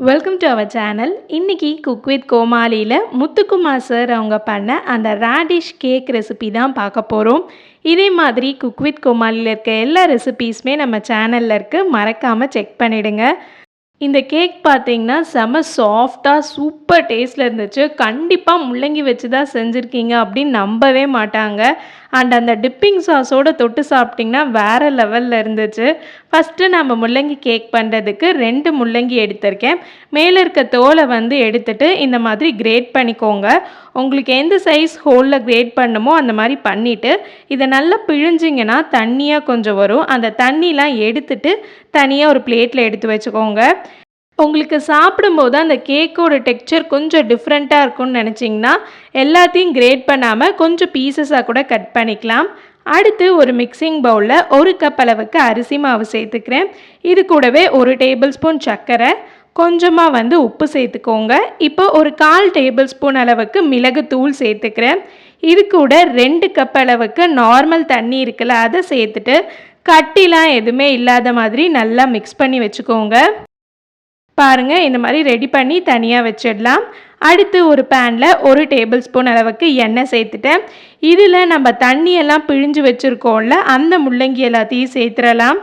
Welcome to our channel. இன்றைக்கி cook with கோமாளியில் Muthukumar sir அவங்க பண்ண அந்த ராடிஷ் கேக் ரெசிபி தான் பார்க்க போகிறோம். இதே மாதிரி குக் வித் கோமாளியில் இருக்க எல்லா ரெசிபீஸுமே நம்ம சேனலில் இருக்குது, மறக்காமல் செக் பண்ணிவிடுங்க. இந்த கேக் பார்த்தீங்கன்னா செம சாஃப்டாக சூப்பர் டேஸ்ட்டில் இருந்துச்சு. கண்டிப்பாக முள்ளங்கி வச்சு தான் செஞ்சுருக்கீங்க அப்படின்னு நம்பவே மாட்டாங்க. அண்ட் அந்த டிப்பிங் சாஸோடு தொட்டு சாப்பிட்டிங்கன்னா வேறு லெவலில் இருந்துச்சு. ஃபஸ்ட்டு நம்ம முள்ளங்கி கேக் பண்ணுறதுக்கு 2 முள்ளங்கி எடுத்திருக்கேன். மேலே இருக்க தோலை எடுத்துட்டு இந்த மாதிரி கிரேட் பண்ணிக்கோங்க. உங்களுக்கு எந்த சைஸ் ஹோலில் கிரேட் பண்ணுமோ அந்த மாதிரி பண்ணிவிட்டு இதை நல்லா பிழிஞ்சிங்கன்னா தண்ணியாக கொஞ்சம் வரும். அந்த தண்ணிலாம் எடுத்துட்டு தனியாக ஒரு பிளேட்டில் எடுத்து வச்சுக்கோங்க. உங்களுக்கு சாப்பிடும்போது அந்த கேக்கோட டெக்ஸ்சர் கொஞ்சம் டிஃப்ரெண்ட்டாக இருக்கும்னு நினச்சிங்கன்னா எல்லாத்தையும் கிரேட் பண்ணாமல் கொஞ்சம் பீசஸாக கூட கட் பண்ணிக்கலாம். அடுத்து ஒரு மிக்சிங் பவுலில் 1 கப் அளவுக்கு அரிசி மாவு சேர்த்துக்கிறேன். இது கூடவே 1 டேபிள் ஸ்பூன் சர்க்கரை, கொஞ்சமாக உப்பு சேர்த்துக்கோங்க. இப்போ ஒரு 1/4 டேபிள் ஸ்பூன் அளவுக்கு மிளகுத்தூள் சேர்த்துக்கிறேன். இது கூட 2 கப் அளவுக்கு நார்மல் தண்ணி இருக்குல்ல, அதை சேர்த்துட்டு கட்டிலாம் எதுவுமே இல்லாத மாதிரி நல்லா மிக்ஸ் பண்ணி வச்சுக்கோங்க. பாருங்கள், இந்த மாதிரி ரெடி பண்ணி தனியாக வச்சிடலாம். அடுத்து ஒரு பேனில் 1 டேபிள் ஸ்பூன் அளவுக்கு எண்ணெய் சேர்த்துட்டேன். இதில் நம்ம தண்ணியெல்லாம் பிழிஞ்சு வச்சுருக்கோம்ல, அந்த முள்ளங்கி எல்லாத்தையும் சேர்த்துடலாம்.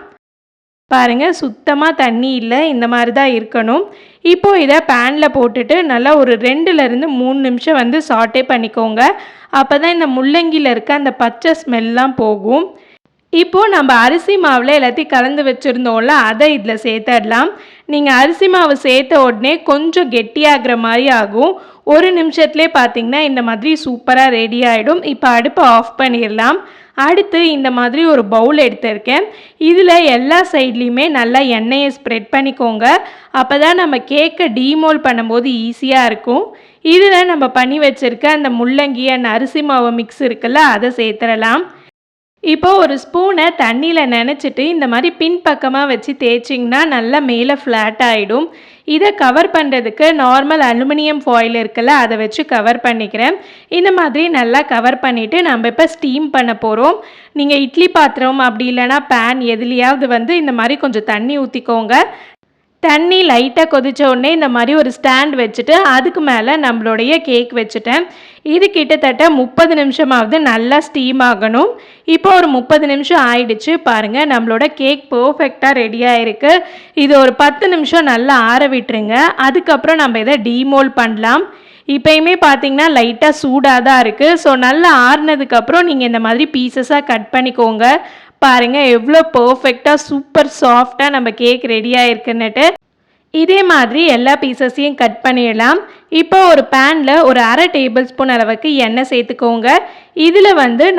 பாருங்கள், சுத்தமாக தண்ணி இல்லை, இந்த மாதிரி தான் இருக்கணும். இப்போது இதை பேனில் போட்டுட்டு நல்லா ஒரு 2லேருந்து 3 நிமிஷம் சாட்டே பண்ணிக்கோங்க. அப்போ தான் இந்த முள்ளங்கியில் இருக்க அந்த பச்சை ஸ்மெல்லாம் போகும். இப்போது நம்ம அரிசி மாவில் எல்லாத்தையும் கலந்து வச்சுருந்தோம்ல, அதை இதில் சேர்த்துடலாம். நீங்கள் அரிசி மாவு சேர்த்த உடனே கொஞ்சம் கெட்டியாகிற மாதிரி ஆகும். 1 நிமிஷத்துலேயே பார்த்திங்கன்னா இந்த மாதிரி சூப்பராக ரெடி ஆகிடும். இப்போ அடுப்பை ஆஃப் பண்ணிடலாம். அடுத்து இந்த மாதிரி ஒரு பவுல் எடுத்திருக்கேன். இதில் எல்லா சைட்லேயுமே நல்லா எண்ணெயை ஸ்ப்ரெட் பண்ணிக்கோங்க. அப்போ தான் நம்ம கேக்கை டீமோல் பண்ணும்போது ஈஸியாக இருக்கும். இதில் நம்ம பண்ணி வச்சுருக்க அந்த முள்ளங்கி அண்ட் அரிசி மாவு மிக்ஸ் இருக்குல்ல, அதை சேர்த்துடலாம். இப்போ ஒரு ஸ்பூனை தண்ணியில் நனைச்சிட்டு இந்த மாதிரி பின்பக்கமாக வச்சு தேய்ச்சிங்கன்னா நல்லா மேலே ஃப்ளாட் ஆகிடும். இதை கவர் பண்ணுறதுக்கு நார்மல் அலுமினியம் ஃபாயில் இருக்குல்ல, அதை வச்சு கவர் பண்ணிக்கிறேன். இந்த மாதிரி நல்லா கவர் பண்ணிவிட்டு நம்ம இப்போ ஸ்டீம் பண்ண போகிறோம். நீங்கள் இட்லி பாத்திரம் அப்படி இல்லைனா பேன் எதுலையாவது இந்த மாதிரி கொஞ்சம் தண்ணி ஊற்றிக்கோங்க. தண்ணி லைட்டாக கொதித்த உடனே இந்த மாதிரி ஒரு ஸ்டாண்ட் வச்சுட்டு அதுக்கு மேலே நம்மளுடைய கேக் வச்சுட்டேன். இது கிட்டத்தட்ட 30 நிமிஷமாவது நல்லா ஸ்டீம் ஆகணும். இப்போ ஒரு 30 நிமிஷம் ஆயிடுச்சு. பாருங்கள், நம்மளோட கேக் பர்ஃபெக்டாக ரெடியாக இருக்குது. இது ஒரு 10 நிமிஷம் நல்லா ஆற விட்டுருங்க. அதுக்கப்புறம் நம்ம இதை டீமோல் பண்ணலாம். இப்போயுமே பார்த்தீங்கன்னா லைட்டாக சூடாக தான் இருக்குது. ஸோ நல்லா ஆறுனதுக்கப்புறம் நீங்கள் இந்த மாதிரி பீசஸாக கட் பண்ணிக்கோங்க. பாருங்கள், எவ்வளோ பர்ஃபெக்டாக சூப்பர் சாஃப்டாக நம்ம கேக் ரெடியாக இருக்குன்னுட்டு. இதே மாதிரி எல்லா பீசஸையும் கட் பண்ணிடலாம். இப்போ ஒரு பேனில் ஒரு 1/2 டேபிள் ஸ்பூன் அளவுக்கு எண்ணெய் சேர்த்துக்கோங்க. இதில்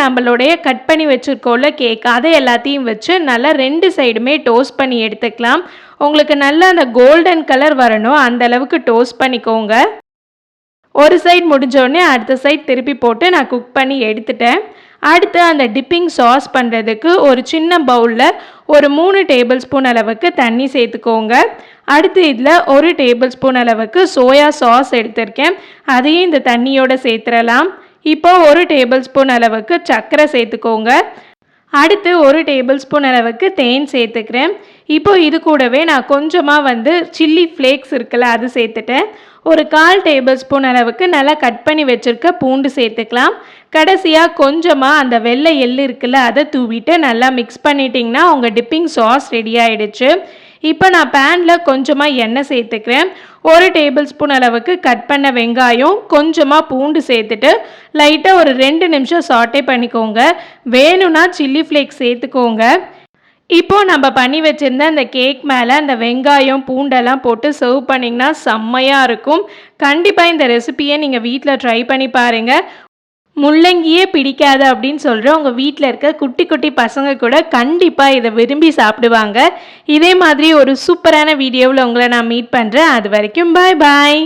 நம்மளுடைய கட் பண்ணி வச்சுருக்கோம்ல கேக், அதை எல்லாத்தையும் வச்சு நல்லா 2 சைடுமே டோஸ்ட் பண்ணி எடுத்துக்கலாம். உங்களுக்கு நல்லா அந்த கோல்டன் கலர் வரணும், அந்த அளவுக்கு டோஸ்ட் பண்ணிக்கோங்க. ஒரு சைடு முடிஞ்சோடனே அடுத்த சைடு திருப்பி போட்டு நான் குக் பண்ணி எடுத்துட்டேன். அடுத்து அந்த டிப்பிங் சாஸ் பண்ணுறதுக்கு ஒரு சின்ன பவுலில் ஒரு 3 டேபிள் ஸ்பூன் அளவுக்கு தண்ணி சேர்த்துக்கோங்க. அடுத்து இதில் 1 டேபிள் ஸ்பூன் அளவுக்கு சோயா சாஸ் எடுத்திருக்கேன். அதையும் இந்த தண்ணியோடு சேர்த்துடலாம். இப்போ 1 டேபிள் ஸ்பூன் அளவுக்கு சர்க்கரை சேர்த்துக்கோங்க. அடுத்து 1 டேபிள் ஸ்பூன் அளவுக்கு தேன் சேர்த்துக்கிறேன். இப்போ இது கூடவே நான் கொஞ்சமாக சில்லி ஃப்ளேக்ஸ் இருக்குல்ல, அது சேர்த்துட்டேன். ஒரு 1/4 டேபிள் ஸ்பூன் அளவுக்கு நல்லா கட் பண்ணி வச்சுருக்க பூண்டு சேர்த்துக்கலாம். கடைசியாக கொஞ்சமாக அந்த வெள்ளை எள்ளு இருக்குல்ல, அதை தூவிட்டு நல்லா மிக்ஸ் பண்ணிட்டிங்கன்னா உங்கள் டிப்பிங் சாஸ் ரெடி ஆகிடுச்சு. இப்போ நான் பேனில் கொஞ்சமாக எண்ணெய் சேர்த்துக்கிறேன். 1 டேபிள் ஸ்பூன் அளவுக்கு கட் பண்ண வெங்காயம், கொஞ்சமாக பூண்டு சேர்த்துட்டு லைட்டாக ஒரு 2 நிமிஷம் சாட்டே பண்ணிக்கோங்க. வேணும்னா சில்லி ஃப்ளேக்ஸ் சேர்த்துக்கோங்க. இப்போது நம்ம பண்ணி வச்சுருந்த அந்த கேக் மேலே அந்த வெங்காயம் பூண்டெல்லாம் போட்டு சர்வ் பண்ணிங்கன்னா செம்மையாக இருக்கும். கண்டிப்பாக இந்த ரெசிபியை நீங்கள் வீட்டில் ட்ரை பண்ணி பாருங்கள். முள்ளங்கியே பிடிக்காது அப்படின்னு சொல்கிற உங்கள் வீட்டில் இருக்க குட்டி குட்டி பசங்க கூட கண்டிப்பாக இதை விரும்பி சாப்பிடுவாங்க. இதே மாதிரி ஒரு சூப்பரான வீடியோவில் உங்களை நான் மீட் பண்ணுறேன். அது வரைக்கும் பாய் பாய்.